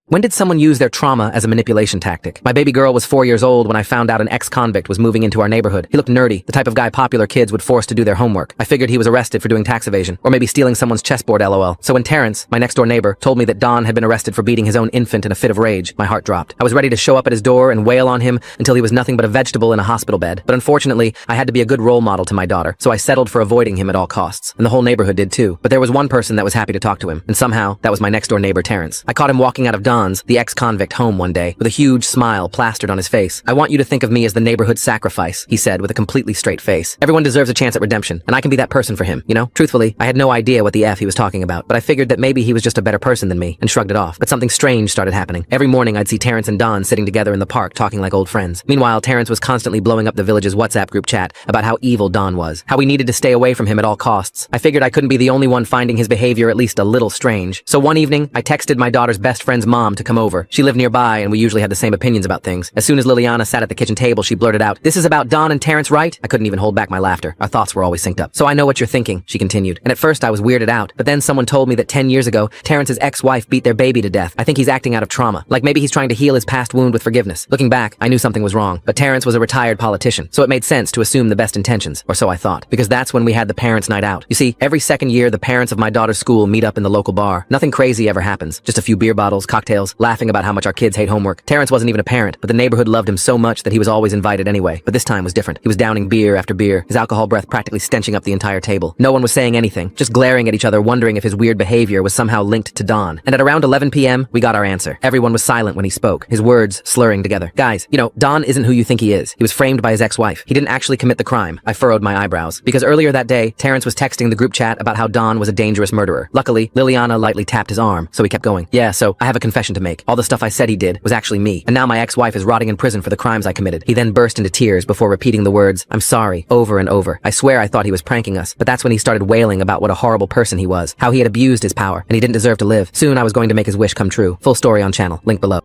When did someone use their trauma as a manipulation tactic? My baby girl was 4 years old when I found out an ex-convict was moving into our neighborhood. He looked nerdy, the type of guy popular kids would force to do their homework. I figured he was arrested for doing tax evasion, or maybe stealing someone's chessboard lol. So when Terrence, my next-door neighbor, told me that Don had been arrested for beating his own infant in a fit of rage, my heart dropped. I was ready to show up at his door and wail on him until he was nothing but a vegetable in a hospital bed. But unfortunately, I had to be a good role model to my daughter, so I settled for avoiding him at all costs. And the whole neighborhood did too. But there was one person that was happy to talk to him, and somehow, that was my next-door neighbor Terrence. I caught him walking out of Don's, the ex-convict home one day with a huge smile plastered on his face. "I want you to think of me as the neighborhood sacrifice," he said with a completely straight face. "Everyone deserves a chance at redemption, and I can be that person for him, you know?" Truthfully, I had no idea what the F he was talking about, but I figured that maybe he was just a better person than me and shrugged it off. But something strange started happening. Every morning I'd see Terrence and Don sitting together in the park talking like old friends. Meanwhile, Terrence was constantly blowing up the village's WhatsApp group chat about how evil Don was, how we needed to stay away from him at all costs. I figured I couldn't be the only one finding his behavior at least a little strange. So one evening, I texted my daughter's best friend's mom to come over. She lived nearby and we usually had the same opinions about things. As soon as Liliana sat at the kitchen table, she blurted out, "This is about Don and Terrence, right?" I couldn't even hold back my laughter. Our thoughts were always synced up. "So I know what you're thinking," she continued. And at first I was weirded out, but then someone told me that 10 years ago, Terrence's ex-wife beat their baby to death. I think he's acting out of trauma. Like maybe he's trying to heal his past wound with forgiveness. Looking back, I knew something was wrong. But Terrence was a retired politician, so it made sense to assume the best intentions, or so I thought. Because that's when we had the parents' night out. You see, every second year, the parents of my daughter's school meet up in the local bar. Nothing crazy ever happens. Just a few beer bottles, cocktails, laughing about how much our kids hate homework. Terrence wasn't even a parent, but the neighborhood loved him so much that he was always invited anyway. But this time was different. He was downing beer after beer, his alcohol breath practically stenching up the entire table. No one was saying anything, just glaring at each other, wondering if his weird behavior was somehow linked to Don. And at around 11 p.m., we got our answer. Everyone was silent when he spoke, his words slurring together. "Guys, you know, Don isn't who you think he is. He was framed by his ex-wife. He didn't actually commit the crime." I furrowed my eyebrows. Because earlier that day, Terrence was texting the group chat about how Don was a dangerous murderer. Luckily, Liliana lightly tapped his arm, so he kept going. "Yeah, so I have a confession to make. All the stuff I said he did was actually me. And now my ex-wife is rotting in prison for the crimes I committed." He then burst into tears before repeating the words, "I'm sorry," over and over. I swear I thought he was pranking us, but that's when he started wailing about what a horrible person he was, how he had abused his power, and he didn't deserve to live. Soon I was going to make his wish come true. Full story on channel, link below.